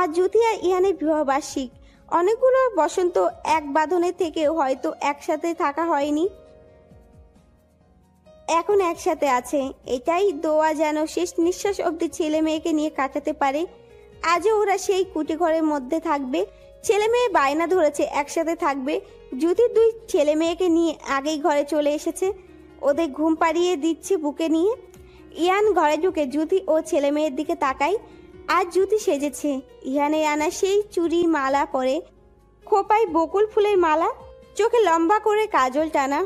আজ জ্যোতি আর ইহানের বিবাহবার্ষিক। অনেকগুলো বসন্ত এক বাঁধনে থেকে হয়তো একসাথে থাকা হয়নি, এখন একসাথে আছে। এটাই দোয়া যেন শেষ নিঃশ্বাস অবধি ছেলে মেয়েকে নিয়ে কাটাতে পারে। আজও ওরা সেই কুটি ঘরের মধ্যে থাকবে। ছেলে মেয়ে বায়না ধরেছে একসাথে থাকবে। জ্যোতির দুই ছেলে মেয়েকে নিয়ে আগেই ঘরে চলে এসেছে, ওদের ঘুম পাড়িয়ে দিচ্ছে বুকে নিয়ে। ইয়ান ঘরে ঢুকে জ্যোতি ও ছেলে মেয়ের দিকে তাকায়। আজ জ্যোতি সেজেছে ইহানের আনা সেই চুড়ি মালা পরে, খোপায় বকুল ফুলের মালা, চোখে লম্বা করে কাজল টানা।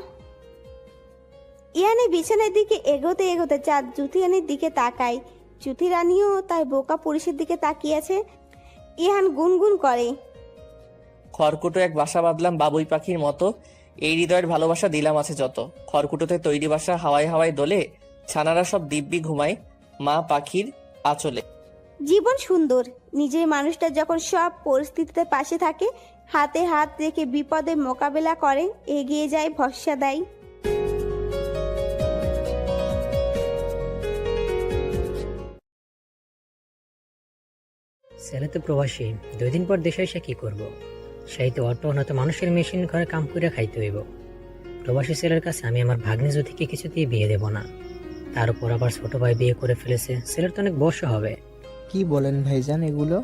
ইয়ানে বিছানার দিকে এগোতে এগোতে চাঁদ জ্যোতিরানির দিকে তাকায়। জ্যোতি রানীও তার বোকা পুরুষের দিকে তাকিয়েছে। ইহান গুনগুন করে, খড়কুটো এক বাসা বাঁধলাম বাবুই পাখির মতো, এই হৃদয়ের ভালোবাসা দিলাম আছে যত। খড়কুটোতে তৈরি বাসা হাওয়ায় হাওয়ায় দোলে, ছানারা সব দিব্যি ঘুমায় মা পাখির আঁচলে। জীবন সুন্দর নিজের মানুষটা যখন সব পরিস্থিতিতে পাশে থাকে, হাতে হাত রেখে বিপদে মোকাবেলা করে, এগিয়ে যায়, ভরসা দেয়। ছেলে তো প্রবাসী, 2 দিন পর দেশে এসে কি করব? সেই তো অটো নয়তো মানুষের মেশিন ঘরে কাম করে খাইতে হইব। প্রবাসী ছেলের কাছে আমি আমার ভাগ্নে জ্যোতিকে কিছুতেই বিয়ে দেব না। তার উপর আবার ছোট ভাই বিয়ে করে ফেলেছে, ছেলের তো অনেক বয়স হবে। কি বলেন ভাইজান এগুলো?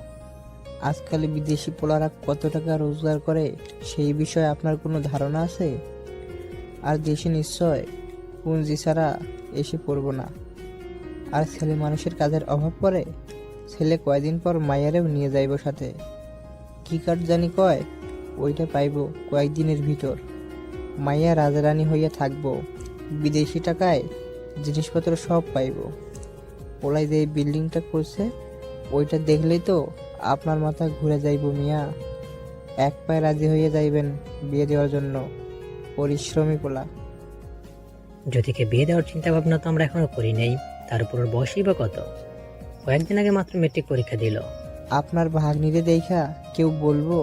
আজকাল বিদেশি পোলারা কত টাকা রোজগার করে সেই বিষয়ে আপনার কোনো ধারণা আছে? আর দেশে নিশ্চয় পুঁজি ছাড়া এসে পড়ব না। আর ছেলে মানুষের কাজের অভাব পড়ে, ছেলে কয়দিন পর মাইয়ারেও নিয়ে যাইব সাথে। কি কাঠ জানি কয়, ওইটা পাইব কয়েকদিনের ভিতর। মাইয়া রাজারানী হইয়া থাকবো, বিদেশি টাকায় জিনিসপত্র সব পাইব। পোলাই যে বিল্ডিংটা করছে ওইটা দেখলেই তো আপনার মাথা ঘুরে যাইব মিয়া। এক পায়ে রাজি হয়ে যাইবেন বিয়ে দেওয়ার জন্য, পরিশ্রমী পোলা। জ্যোতিকে বিয়ে দেওয়ার চিন্তা ভাবনা তো আমরা এখনো করি নাই। তার উপর ওর বয়সই বা কত? কয়েকদিন আগে মাত্র মেট্রিক পরীক্ষা দিল। আপনার ভাগ্নিরে দেখা কেউ বলবো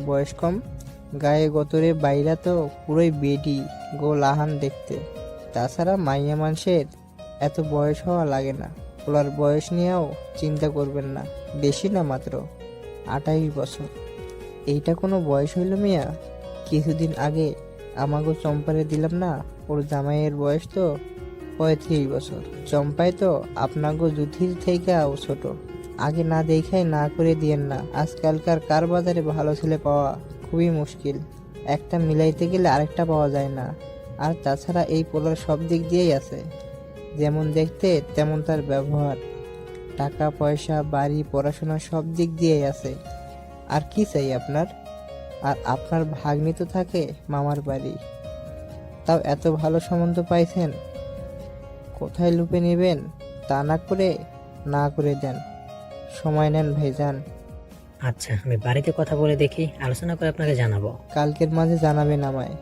বয়স কম? গায়ে গতরে বাইরা তো পুরোই বেডি গো লাহান দেখতে। তাছাড়া মাইয়া মানুষের এত বয়স হওয়া লাগে না। পোলার বয়স নিয়েও চিন্তা করবেন না, বেশি না, মাত্র 28 বছর। এইটা কোনো বয়স হইল মিয়া? কিছুদিন আগে আমাগো চম্পারে দিলাম না, ওর জামাইয়ের বয়স তো 35 বছর। চম্পায় তো আপনাগো জুথির থেকেও ছোট। আগে না দেখাই না করে দিয়েন না। আজকালকার কার বাজারে ভালো ছেলে পাওয়া খুবই মুশকিল। একটা মিলাইতে গেলে আরেকটা পাওয়া যায় না। আর তাছাড়া এই পোলার সব দিক দিয়েই আছে, যেমন দেখতে তেমন তার ব্যবহার, টাকা পয়সা, বাড়ি, পড়াশোনা সব দিক দিয়েই আছে। আর কি চাই আপনার? আর আপনার ভাগ্নি তো থাকে মামার বাড়ি, তাও এত ভালো সম্বন্ধ পাইছেন। কোথায় লুপে নেবেন তা না করে দেন। সময় নেন ভাইজান। আচ্ছা, আমি বাড়িতে কথা বলে দেখি, আলোচনা করে আপনাকে জানাবো। কালকের মাঝে জানাবেন আমায়।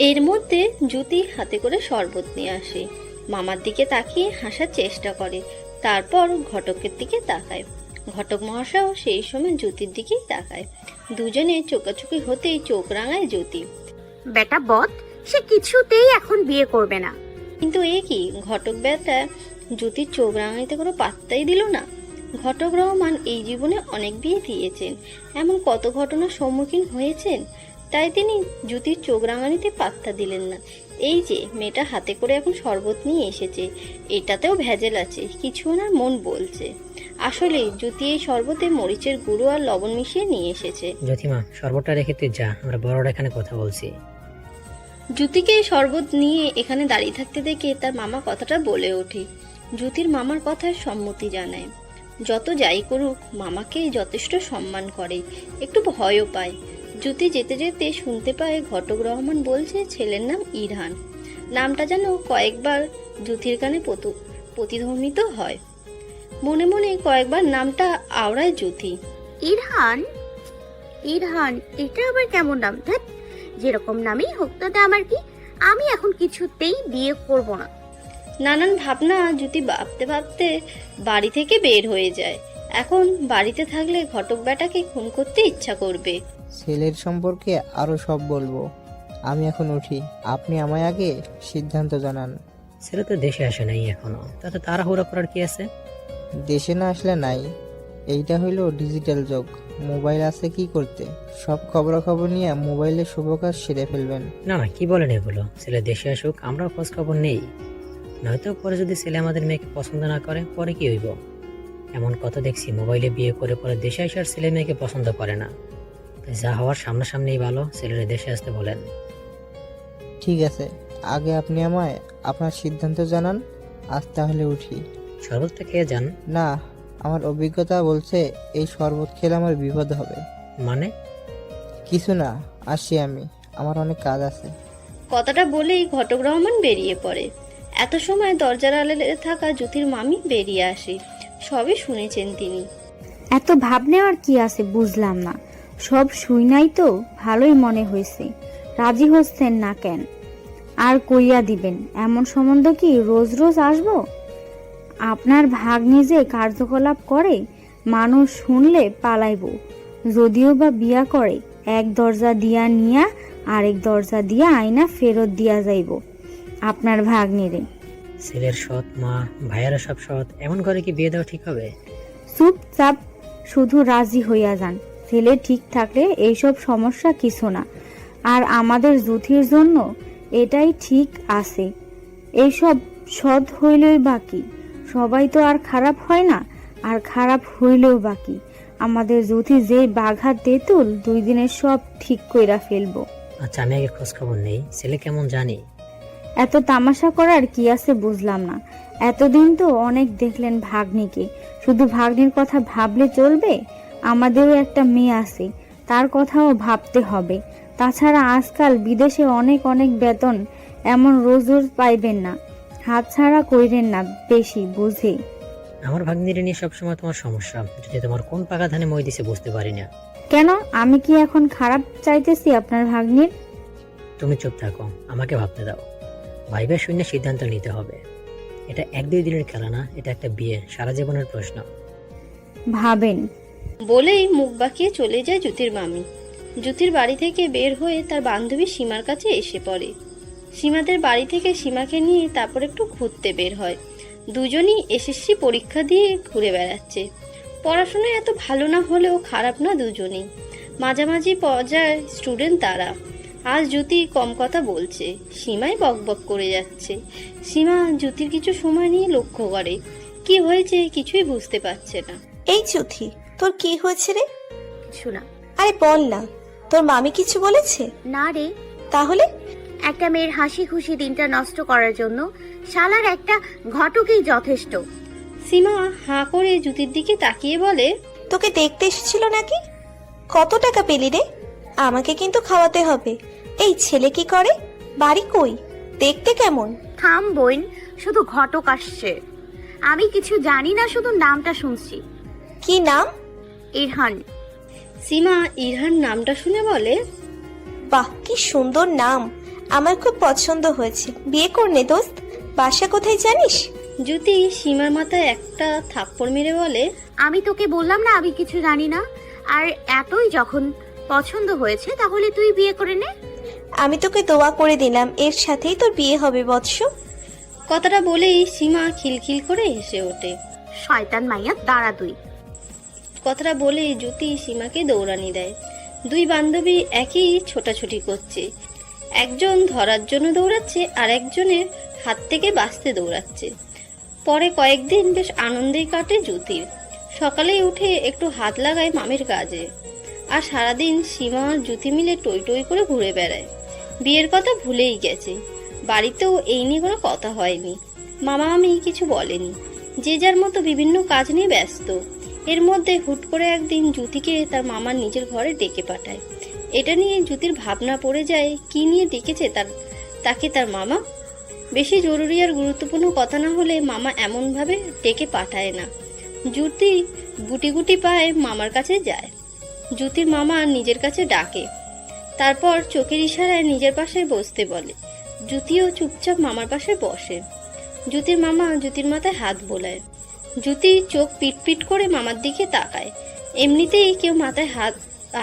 এর মধ্যে জ্যোতি হাতে করে শরবত নিয়ে আসে। মামার দিকে তাকিয়ে হাসার চেষ্টা করে, তারপর ঘটকের দিকে তাকায়। ঘটক মহাশয়ও সেই সময় জ্যোতির দিকেই তাকায়। দুজনে চোকাচুকি হতেই চোখ রাঙায় জ্যোতি। বেটা বদ, সে কিছুতেই এখন বিয়ে করবে না। কিন্তু এ কি, ঘটক বেটা জ্যোতির চোখ রাঙাইতে কোনো পাত্তাই দিল না। ঘটক রহমান এই জীবনে অনেক বিয়ে দিয়েছেন, এমন কত ঘটনার সম্মুখীন হয়েছেন, তাই তিনি জ্যোতির চোখ রাঙানিতে পাত্তা দিলেন না। এই যে মেয়েটা হাতে করে এখন শরবত নিয়ে এসেছে, এটাতেও ভেজাল আছে, কিছু ওনার মন বলছে। আসলে জ্যোতি এই শরবতে মরিচের গুঁড়ো আর লবণ মিশিয়ে নিয়ে এসেছে। জ্যোতিমা, শরবতটা রেখে তুই যা, আমরা বড়রা এখানে কথা বলছি। জ্যোতিকে শরবত নিয়ে এখানে দাঁড়িয়ে থাকতে দেখে তার মামা কথাটা বলে ওঠে। জ্যোতির মামার কথায় সম্মতি জানায়। যত যাই করুক মামাকে যথেষ্ট সম্মান করে, একটু ভয়ও পায়। জ্যোতি যেতে যেতে শুনতে পায় ঘটক রহমান বলছে ছেলের নাম ইরহান। নামটা যেন কয়েকবার জ্যোতির কানে প্রতিধ্বনিত হয়। মনে মনে কয়েকবার নামটা আওড়ায় জ্যোতি। ইরহান, ইরহান, এটা আবার কেমন নাম? ধ্যাৎ, যেরকম নামই হোক তাতে আমার কি? আমি এখন কিছুতেই বিয়ে করব না। নানান ভাবনা জ্যোতি ভাবতে ভাবতে বাড়ি থেকে বের হয়ে যায়। এখন বাড়িতে থাকলে ঘটক বেটাকে খুন করতে ইচ্ছা করবে। ছেলের সম্পর্কে আরো সব বলবো। আমি এখন উঠি, আপনি আমায় আগে সিদ্ধান্ত জানান। ছেলে তো দেশে আসে নাই এখনো, তাতে তাড়াহুড়া করার কি আছে? দেশে না আসলে নাই, এইটা হইলো ডিজিটাল যুগ। মোবাইল আছে কি করতে, সব খবরাখবর নিয়ে মোবাইলে শুভ কাজ সেরে ফেলবেন। না না, কি বলেন এগুলো? ছেলে দেশে আসুক, আমরাও খোঁজ খবর নেই। নয়তো পরে যদি ছেলে আমাদের মেয়েকে পছন্দ না করে, পরে কি হইব? এমন কথা দেখছি, মোবাইলে বিয়ে করে পরে দেশে আসার ছেলে মেয়েকে পছন্দ করে না। তাই যা হওয়ার সামনাসামনিই ভালো, ছেলেরা দেশে আসতে বলেন। ঠিক আছে, আগে আপনি আমায় আপনার সিদ্ধান্ত জানান। আজ তাহলে উঠি। শরবতটা খেয়ে যান। না, আমার অভিজ্ঞতা বলছে এই শরবত খেলে আমার বিপদ হবে। মানে? কিছু না, আসি আমি, আমার অনেক কাজ আছে। কথাটা বলেই ঘটক রহমান বেরিয়ে পড়ে। এত সময় দরজার আড়ালে থাকা জ্যোতির মামি বেরিয়ে আসে। সবই শুনেছেন তিনি। এত ভাব নেওয়ার কি আছে বুঝলাম না। সব শুই নাই তো ভালোই মনে হয়েছে, রাজি হচ্ছেন না কেন? আর কইয়া দিবেন, এমন সম্বন্ধ কি রোজ রোজ আসবো? আপনার ভাগ্নে যে কার্যকলাপ করে মানুষ শুনলে পালাইব। যদিও বা বিয়া করে, এক দরজা দিয়া নিয়া আরেক দরজা দিয়া আইনা ফেরত দিয়া যাইব আপনার ভাগ্নিরে। ছেলের সৎ মা, ভাইয়ারা সব সৎ, এমন করে কি বিয়ে দেওয়া ঠিক হবে? চুপচাপ শুধু রাজি হইয়া যান। ছেলে ঠিক থাকলে এইসব সমস্যা কিছু না। আর আমাদের জুথির জন্য এটাই ঠিক আছে। এইসব সৎ হইলেই বাকি, সবাই তো আর খারাপ হয় না। আর খারাপ হইলেও বাকি, আমাদের জুথি যে বাঘা তেঁতুল, 2 দিনে সব ঠিক কইরা ফেলবো। আচ্ছা, আমি আগে খোঁজ খবর নেই, ছেলে কেমন জানি। এত তামাশা করার কি আছে বুঝলাম না। এতদিন তো অনেক দেখলেন ভাগ্নিকে, শুধু ভাগ্নির কথা ভাবলে চলবে? আমাদেরও একটা মেয়ে আছে, তার কথাও ভাবতে হবে। তাছাড়া আজকাল বিদেশে অনেক অনেক বেতন, এমন রোজ রোজ পাইবেন না। হাতছাড়া কইরেন না বেশি বুঝে। আমার ভাগ্নিরে নিয়ে সবসময় তোমার সমস্যা, যদি তোমার কোন পাকা ধানে মই দিছে বুঝতে পারি না। কেন, আমি কি এখন খারাপ চাইতেছি আপনার ভাগ্নির? তুমি চুপ থাকো, আমাকে ভাবতে দাও। ভাইবা শূন্য সিদ্ধান্ত নিতে হবে। এটা 1-2 দিনের খেলা না, এটা একটা বিয়ে, সারা জীবনের প্রশ্ন। ভাবেন। বলেই মুখ বাঁকিয়ে চলে যায় জ্যোতির মামি। জ্যোতির বাড়ি থেকে বের হয়ে তার বান্ধবী সীমার কাছে এসে পড়ে। সীমাদের বাড়ি থেকে সীমাকে নিয়ে তারপর একটু ঘুরতে বের হয়। দুজনই এসএসসি পরীক্ষা দিয়ে ঘুরে বেড়াচ্ছে। পড়াশোনায় এত ভালো না হলেও খারাপ না দুজনেই, মাঝামাঝি পর্যায়ের স্টুডেন্ট তারা। আজ জ্যোতি কম কথা বলছে, সীমাই বকবক করে যাচ্ছে। সীমা জ্যোতির কিছু সময় নিয়ে লক্ষ্য করে, কি হয়েছে কিছুই বুঝতে পারছে না। এই জ্যোতি, তোর কি হয়েছে রে? কিছু না। আরে বল না, তোর মামি কিছু বলেছে? না রে, তাহলে? একটা মেয়ের হাসি খুশি দিনটা নষ্ট করার জন্য শালার একটা ঘটকই যথেষ্ট। সীমা হাঁ করে জ্যোতির দিকে তাকিয়ে বলে, তোকে দেখতে এসেছিল নাকি? কত টাকা পেলি রে? আমাকে কিন্তু খাওয়াতে হবে। এই ছেলে কি করে? বাড়ি কই? দেখতে কেমন? থাম বোন, শুধু ঘটক আসছে। আমি কিছু জানি না, শুধু নামটা শুনছি। কি নাম? ইরহান। সীমা ইরহান নামটা শুনে বলে, বাহ, কি সুন্দর নাম, আমার খুব পছন্দ হয়েছে। বিয়ে করনে দোস্ত। বাসা কোথায় জানিস? জ্যোতি সীমার মাথায় একটা থাপ্পড় মেরে বলে, আমি তোকে বললাম না আমি কিছু জানি না। আর এতই যখন পছন্দ হয়েছে তাহলে তুই বিয়ে করে নে। আমি তোকে দোয়া করে দিলাম, এর সাথেই তোর বিয়ে হবে বৎস। কথাটা বলেই সীমা খিলখিল করে হেসে ওঠে। শয়তান মাইয়া, দাঁড়া তুই। কথাটা বলে জ্যোতি সীমাকে দৌড়ানি দেয়। দুই বান্ধবী একই ছোটাছুটি করছে, একজন ধরার জন্য দৌড়াচ্ছে আর একজনের হাত থেকে বাঁচতে দৌড়াচ্ছে। পরে কয়েকদিন বেশ আনন্দেই কাটে জ্যোতির। সকালেই উঠে একটু হাত লাগায় মামির কাজে, আর সারাদিন সীমা আর জ্যোতি মিলে টই টই করে ঘুরে বেড়ায়। বিয়ের কথা ভুলেই গেছে, বাড়িতেও এই নিয়ে কোনো কথা হয়নি। মামা মামি কিছু বলেনি, যে যার মতো বিভিন্ন কাজ নিয়ে ব্যস্ত। এর মধ্যে হুট করে একদিন জ্যোতিকে তার মামার নিজের ঘরে ডেকে পাঠায়। এটা নিয়ে জ্যোতির ভাবনা পড়ে যায়, কি নিয়ে ডেকেছে তাকে তার মামা। বেশি জরুরি আর গুরুত্বপূর্ণ কথা না হলে মামা এমনভাবে ডেকে পাঠায় না। জ্যোতি গুটি গুটি পায়ে মামার কাছে যায়। জ্যোতির মামা নিজের কাছে ডাকে, তারপর চোখের ইশারায় নিজের পাশে বসতে বলে। জ্যোতিও চুপচাপ মামার পাশে বসে। জ্যোতির মামা জ্যোতির মাথায় হাত বোলায়। জ্যোতি চোখ পিটপিট করে মামার দিকে তাকায়। এমনিতেই কেউ মাথায়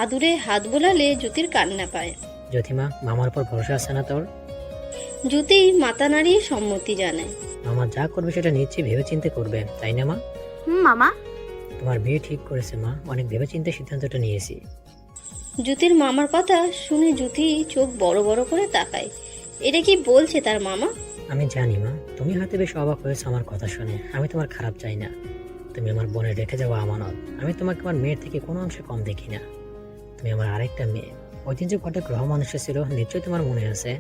আদুরে হাত বোলালে জ্যোতির কান্না পায়। জ্যোতিমা, মামার উপর ভরসা আছে না তোর? জ্যোতি মাথা নাড়িয়ে সম্মতি জানায়। মামা যা করবে সেটা নিশ্চয়ই ভেবেচিন্তে করবে, তাই না মা? মামা। তোমার বিয়ে ঠিক করেছে মা, অনেক ভেবেচিন্তে সিদ্ধান্তটা নিয়েছি। জ্যোতির মামার কথা শুনে জ্যোতি চোখ বড় বড় করে তাকায়। এটা কি বলছে তার মামা? আমি জানি মা, তুমি হয়তো বেশ অবাক হয়েছো আমার কথা শুনে। আমি তোমার খারাপ চাই না, তুমি আমার বোনের রেখে যাওয়া আমানত। আমি তোমাকে আমার মেয়ের থেকে কোনো অংশে কম দেখি না। তুমি আমার আরেকটা মেয়ে। ওই দিন যে কটা গ্রহ মানুষ ছিল নিশ্চয়ই তোমার মনে আছে।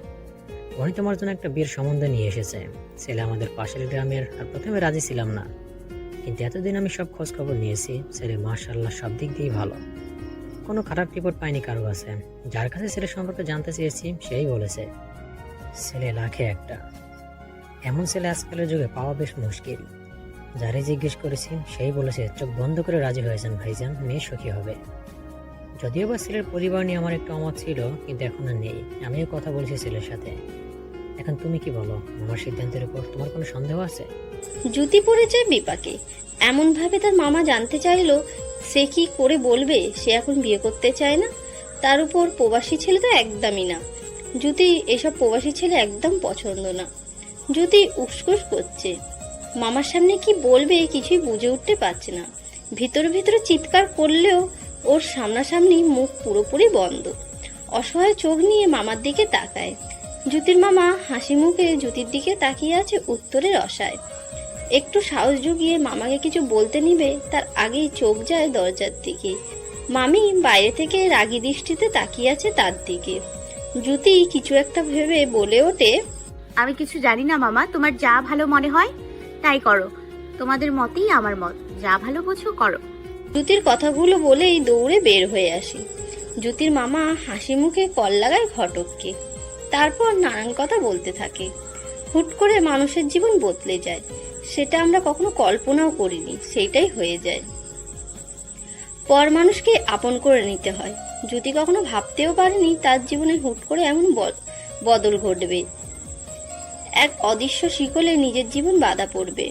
উনি তোমার জন্য একটা বিয়ের সম্বন্ধ নিয়ে এসেছে। ছেলে আমাদের পাশের গ্রামের, আর প্রথমে রাজি ছিলাম না, কিন্তু এতদিন আমি সব খোঁজ খবর নিয়েছি। ছেলে মাশাআল্লাহ সব দিক দিয়েই ভালো, কোনো খারাপ রিপোর্ট পাইনি কারো কাছে। যার কাছে ছেলে সম্পর্কে জানতে চেয়েছি সেই বলেছে ছেলে লাখে একটা। এমন ছেলে আজকালের যুগে পাওয়া বেশ মুশকিল। যারে জিজ্ঞেস করেছি সেই বলেছে চোখ বন্ধ করে রাজি হয়েছেন ভাইজান, মেয়ে সুখী হবে। যদিও বা ছেলের পরিবার নিয়ে আমার একটু অমত ছিল, কিন্তু এখন আর নেই। আমিও কথা বলেছি ছেলের সাথে। এখন তুমি কি বলো, আমার সিদ্ধান্তের উপর তোমার কোনো সন্দেহ আছে? জ্যোতি পড়ে যায় বিপাকে। এমন ভাবে তার মামা জানতে চাইলো সে কি করে বলবে সে এখন বিয়ে করতে চায় না। তার উপর প্রবাসী ছেলে তো একদমই না। জ্যোতি এসব প্রবাসী ছেলে একদম পছন্দ না। জ্যোতি উসকুস করছে, মামার সামনে কি বলবে কিছুই বুঝে উঠতে পারছে না। ভিতরে ভিতরে চিৎকার করলেও ওর সামনাসামনি মুখ পুরোপুরি বন্ধ। অসহায় চোখ নিয়ে মামার দিকে তাকায়। জ্যোতির মামা হাসি মুখে জ্যোতির দিকে তাকিয়ে আছে উত্তরের আশায়। একটু সাহস জুগিয়ে মামাকে কিছু বলতে নিবে তার আগেই চোখ যায় দরজার দিকে। মামি বাইরে থেকে রাগী দৃষ্টিতে তাকিয়ে আছে তার দিকে। জ্যোতি কিছু একটা ভেবে বলে ওঠে, আমি কিছু জানি না মামা, তোমার যা ভালো মনে হয় তাই করো। তোমাদের মতেই আমার মত, যা ভালো বোঝো করো। জ্যোতির কথাগুলো বলেই দৌড়ে বের হয়ে আসে। জ্যোতির মামা হাসি মুখে কল লাগায় ঘটককে, তারপর নানান কথা বলতে থাকে। হুট করে মানুষের জীবন বদলে যায়, সেটা আমরা কখনো কল্পনাও করিনি, সেইটাই হয়ে যায়। পর মানুষকে আপন করে নিতে হয়। জ্যোতি কখনো ভাবতেও পারেনি তার জীবনে হুট করে এমন বদল ঘটবে। এক অদৃশ্য শিকলে নিজের জীবন বাধা পড়বে।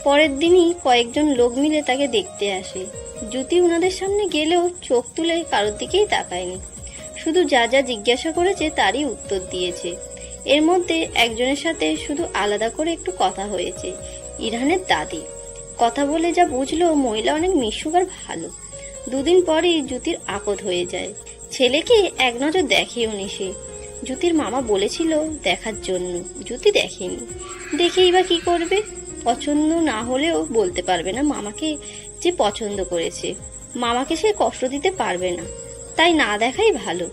পরের দিনই কয়েকজন লোক মিলে তাকে দেখতে আসে। জ্যোতি ওনাদের সামনে গেলেও চোখ তুলে কারোর দিকেই তাকায়নি, শুধু যা যা জিজ্ঞাসা করেছে তারই উত্তর দিয়েছে। এর মধ্যে একজনের সাথে শুধু আলাদা করে একটু কথা হয়েছে, ইরহানের দাদি। কথা বলে যা বুঝলো মহিলা অনেক মিশুক আর ভালো। দুদিন পরেই জ্যোতির আপদ হয়ে যায়। ছেলেকে এক নজর দেখেও নি সে। জ্যোতির মামা বলেছিল দেখার জন্য, জ্যোতি দেখেনি, দেখেই বা কি করবে? পছন্দ না হলেও বলতে পারবে না মামাকে যে পছন্দ করেছে। মামাকে সে কষ্ট দিতে পারবে না, তাই না দেখাই ভালো।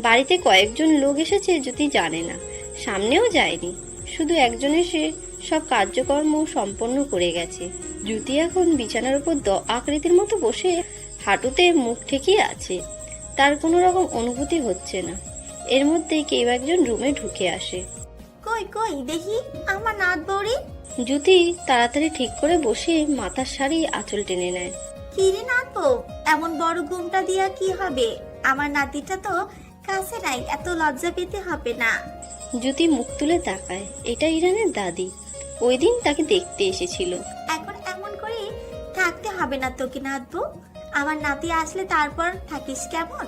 বাড়িতে কয়েকজন লোক এসেছে জ্যোতি জানে না, সামনেও যায়নি, শুধু একজন এসে সব কার্যকর্ম সম্পন্ন করে গেছে। জ্যোতি এখন বিছানার উপর আকৃতির মতো বসে হাঁটুতে মুখ ঠেকিয়ে আছে। তার কোনো রকম অনুভূতি হচ্ছে না। এর মধ্যে কেউ একজন রুমে ঢুকে আসে। কই কই দেখি আমার নাত বউরে। জ্যোতি তাড়াতাড়ি ঠিক করে বসে মাথার শাড়ি আঁচল টেনে নেয়। কি রে নাত বউ, এমন বড় ঘুমটা দিয়া কি হবে? আমার নাতিটা তো কাছে নাই, এত লজ্জা পেতে হবে না। জ্যোতি মুখ তুলে তাকায়, এটা ইরানের দাদি। ওই দিন তাকে দেখতে এসেছিল। এখন এমন করে থাকতে হবে না তোকে নাত বউ, আমার নাতি আসলে তারপর থাকিস কেমন?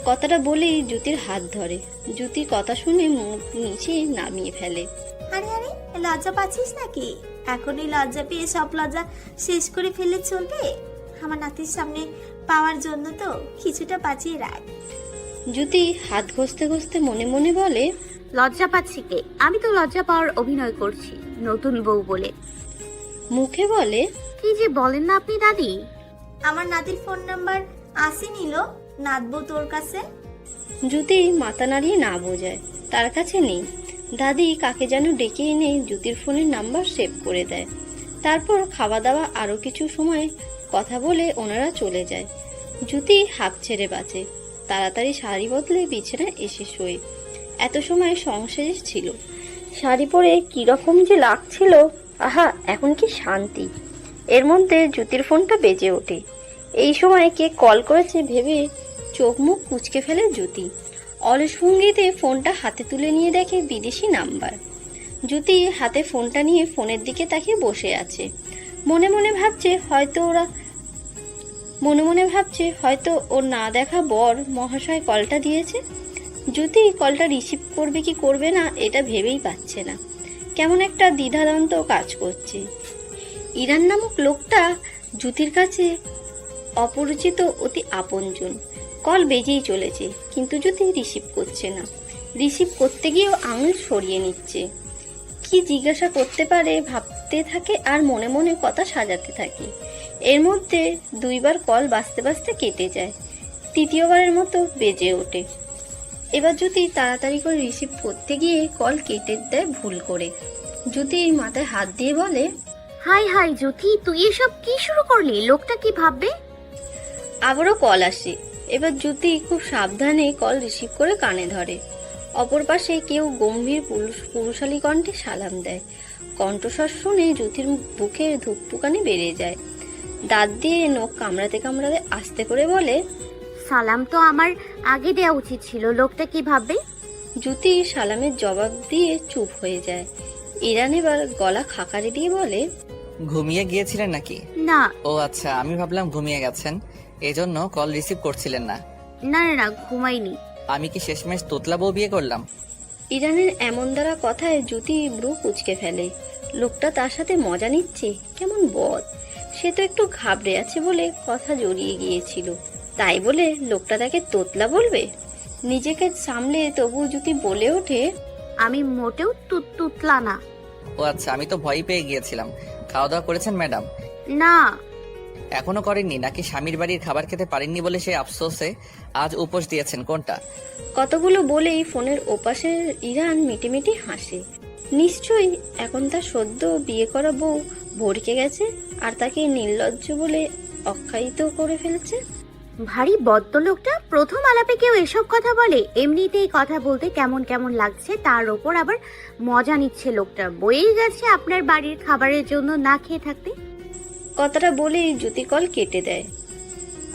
কথাটা বলেই জ্যোতির হাত ধরে। জ্যোতির কথা শুনে মুখ নিচে নামিয়ে ফেলে। আরে আরে, লজ্জা পাচ্ছিস নাকি? এখন এই লজ্জা পেয়ে সব লজ্জা শেষ করে ফেলে চলবে? আমার নাতির সামনে পাওয়ার জন্য তো কিছুটা বাঁচিয়ে রাখ। জ্যোতি হাত ঘষতে ঘষতে মনে মনে বলে, লজ্জা পাচ্ছি কে? আমি তো লজ্জা পাওয়ার অভিনয় করছি নতুন বউ বলে। মুখে বলে, কি যে বলেন না আপনি দাদি। আমার নাতির ফোন নাম্বার আসি নিল নাত বউ তোর কাছে? জ্যোতি মাথা নাড়িয়ে না বোঝায়, তার কাছে নেই। দাদি কাকে যেন ডেকে এনে জ্যোতির ফোনের নাম্বার সেভ করে দেয়। তারপর খাওয়া দাওয়া আরো কিছু সময় কথা বলে ওনারা চলে যায়। জ্যোতি হাঁপ ছেড়ে বাঁচে। তাড়াতাড়ি শাড়ি বদলে বিছানায় এসে শোয়। এত সময় সংসারে ছিল, শাড়ি পরে কিরকম যে লাগছিল, আহা এখন কি শান্তি। এর মধ্যে জ্যোতির ফোনটা বেজে ওঠে। এই সময় কে কল করেছে ভেবে চোখ মুখ কুঁচকে ফেলে জ্যোতি। অলস ভঙ্গিতে ফোনটা হাতে তুলে নিয়ে দেখে বিদেশি নাম্বার। জ্যোতি হাতে ফোনটা নিয়ে ফোনের দিকে তাকিয়ে বসে আছে। মনে মনে ভাবছে হয়তো ওর না দেখা বর মহাশয় কলটা দিয়েছে। জ্যোতি কলটা রিসিভ করবে কি করবে না এটা ভেবেই পাচ্ছে না। কেমন একটা দ্বিধাদ্বন্দ্ব কাজ করছে। ইরান নামক লোকটা জ্যোতির কাছে অপরিচিত অতি আপনজন। কল বেজেই চলেছে কিন্তু জ্যোতি রিসিভ করছে না। রিসিভ করতে গিয়েও আঙুল সরিয়ে নিচ্ছে। কি জিজ্ঞাসা করতে পারে ভাবতে থাকে আর মনে মনে কথা সাজাতে থাকে। এর মধ্যে 2 বার কল বাজতে বাজতে কেটে যায়। 3য়বারের মতো বেজে ওঠে। এবার জ্যোতি তাড়াতাড়ি করে রিসিভ করতে গিয়ে কল কেটে দেয় ভুল করে। জ্যোতি মাথায় হাত দিয়ে বলে, হাই হাই জ্যোতি, তুই এসব কি শুরু করলি? লোকটা কি ভাববে? আবারও কল আসে। এবার জ্যোতি খুব সাবধানে কল রিসিভ করে কানে ধরে। অপর পাশে কেউ গম্ভীর পুরুষালী কণ্ঠে সালাম দেয়। কণ্ঠস্বর শুনে জ্যোতির বুকে ধুকপুকানি বেড়ে যায়। দাঁত দিয়ে নখ কামড়াতে কামড়াতে আস্তে করে বলে, সালাম তো আমার আগে দেওয়া উচিত ছিল, লোকটা কি ভাববে? জ্যোতি সালামের জবাব দিয়ে চুপ হয়ে যায়। ইরান এবার গলা খাকারি দিয়ে বলে, ঘুমিয়ে গিয়েছিলেন নাকি? না ও আচ্ছা, আমি ভাবলাম ঘুমিয়ে গেছেন, এজন্য কল রিসিভ করছিলেন না। না না না, ঘুমাইনি। আমি কি শেষমেশ তোতলা বউ বিয়ে করলাম? ইরানের এমন দ্বারা কথায় জ্যোতি ব্রু কুচকে ফেলে। লোকটা তার সাথে মজা নিচ্ছে, কেমন বদ। সে তো একটু ঘাবড়ে আছে বলে কথা জড়িয়ে গিয়েছিল, তাই বলে লোকটা তাকে তোতলা বলবে? নিজেকে সামলে তবু জ্যোতি বলে ওঠে, আমি মোটেও তুতলা না। ও আচ্ছা, আমি তো ভয় পেয়ে গিয়েছিলাম। খাওয়া দাওয়া করেছেন ম্যাডাম? না এখনো করেননি নাকি স্বামীর বাড়ির খাবার খেতে পারেননি বলে সে আফসোসে আজ উপোস দিয়েছেন? কোনটা? কতগুলো বলেই ফোনের ওপাশে ইরান মিটিমিটি হাসে। নিশ্চয়ই এখন তার সদ্য বিয়ে করা বউ ভড়কে গেছে আর তাকে নির্লজ্জ বলে অখ্যায়িত করে ফেলেছে। ভারী বদ্ধ লোকটা। প্রথম আলাপে কেউ এসব কথা বলে? এমনিতেই কথা বলতে কেমন কেমন লাগছে, তার ওপর আবার মজা নিচ্ছে লোকটা। বয়েই গেছে আপনার বাড়ির খাবারের জন্য না খেয়ে থাকতে। কথাটা বলেই জ্যোতি কল কেটে দেয়।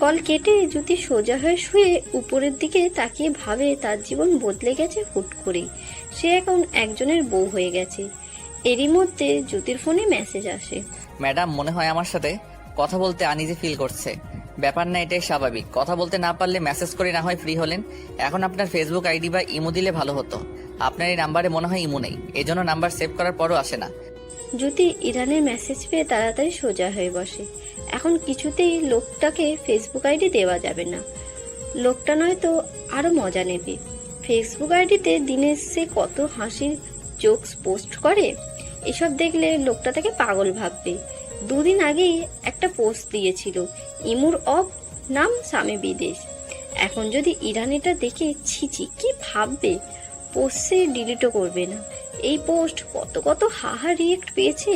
কল কেটে জ্যোতি সোজা হয়ে শুয়ে উপরের দিকে তাকিয়ে ভাবে তার জীবন বদলে গেছে হুট করেই। সে এখন একজনের বউ হয়ে গেছে। এরই মধ্যে জ্যোতির ফোনে মেসেজ আসে। ম্যাডাম, মনে হয় আমার সাথে কথা বলতে আনইজি ফিল করছে। ব্যাপার না, এটাই স্বাভাবিক। কথা বলতে না পারলে মেসেজ করে না হয় ফ্রি হলেন। এখন আপনার ফেসবুক আইডি বা ইমো দিলে ভালো হতো। আপনার এই নাম্বারে মনে হয় ইমো নেই, এজন্য নাম্বার সেভ করার পরও আসে না। জ্যোতি ইরানের মেসেজ পেয়ে তাড়াতাড়ি সোজা হয়ে বসে। এখন কিছুতেই লোকটাকে ফেসবুক আইডি দেওয়া যাবে না। লোকটা নয়তো আরো মজা নেবে। ফেসবুক আইডিতে দিনে সে কত হাসির জোকস পোস্ট করে, এসব দেখলে লোকটা তাকে পাগল ভাববে। 2 দিন আগেই একটা পোস্ট দিয়েছিল, ইমুর অফ নাম স্বামী বিদেশ। এখন যদি ইরান এটা দেখে ছিচি কি ভাববে। পোস্ট সে ডিলিটও করবে না। এই পোস্ট কত কত হাহা রিয়েক্ট পেয়েছে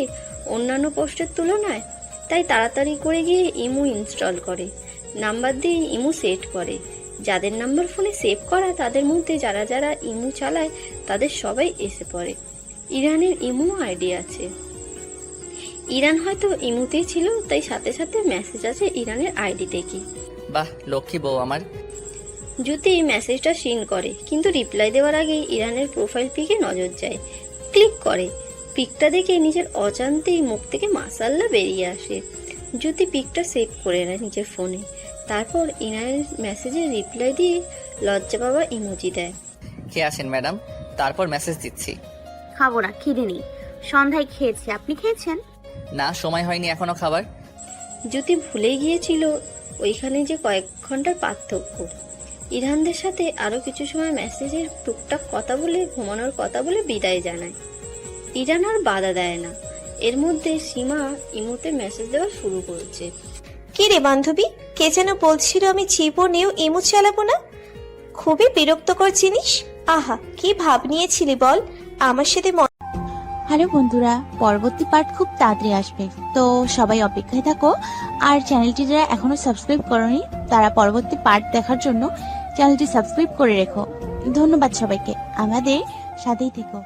অন্যান্য পোস্টের তুলনায়। তাই তাড়াতাড়ি করে গিয়ে ইমু ইনস্টল করে, নাম্বার দিয়ে ইমু সেট করে। যাদের নাম্বার ফোনে সেভ করা তাদের মধ্যে যারা যারা ইমু চালায় তাদের সবাই এসে পড়ে। ইরানের ইমু আইডি আছে। ইরান হয়তো ইমুতেই ছিল, তাই সাথে সাথে মেসেজ আছে ইরানের আইডি থেকে। বাহ, লক্ষ্মী বউ আমার। জ্যোতি মেসেজটা সিন করে, কিন্তু রিপ্লাই দেওয়ার আগেই ইরানের প্রোফাইল পিকে নজর যায়। ক্লিক করে। পিকটা দেখে নিজের অজান্তেই মুখ থেকে মাসাল্লা বেরিয়ে আসে। জ্যোতি পিকটা সেভ করে নেয় নিজের ফোনে। তারপর ইরানের মেসেজে রিপ্লাই দিয়ে লজ্জা পাওয়া ইমোজি দেয়। কে আছেন ম্যাডাম? তারপর মেসেজ দিচ্ছি। খাবো না, খিদে নেই। সন্ধ্যায় খেয়েছি, আপনি খেয়েছেন? না, সময় হয়নি এখনো খাবার। জ্যোতি ভুলে গিয়েছিল ওইখানে যে কয়েক ঘন্টার পার্থক্য। ইরহানদের সাথে আরো কিছু সময় মেসেজের টুকটাক কথা বলে ঘুমানোর কথা বলে বিদায় জানায়। ইরান আর বাধা দেয় না। এর মধ্যে সীমা ইমোতে মেসেজ দেওয়া শুরু করেছে। কি রে বান্ধবী, কে যেন বলছিল আমি জীবনেও ইমো চালাবো না? খুবই বিরক্তকর জিনিস। আহা, কি ভাব নিয়েছিলি বল আমার সাথে? হ্যালো বন্ধুরা, পরবর্তী পার্ট খুব তাড়াতাড়ি আসবে, তো সবাই অপেক্ষায় থাকো। আর চ্যানেলটি যারা এখনো সাবস্ক্রাইব করোনি তারা পরবর্তী পার্ট দেখার জন্য চ্যানেলটি সাবস্ক্রাইব করে রেখো। ধন্যবাদ সবাইকে, আমাদের সাথেই থেকো।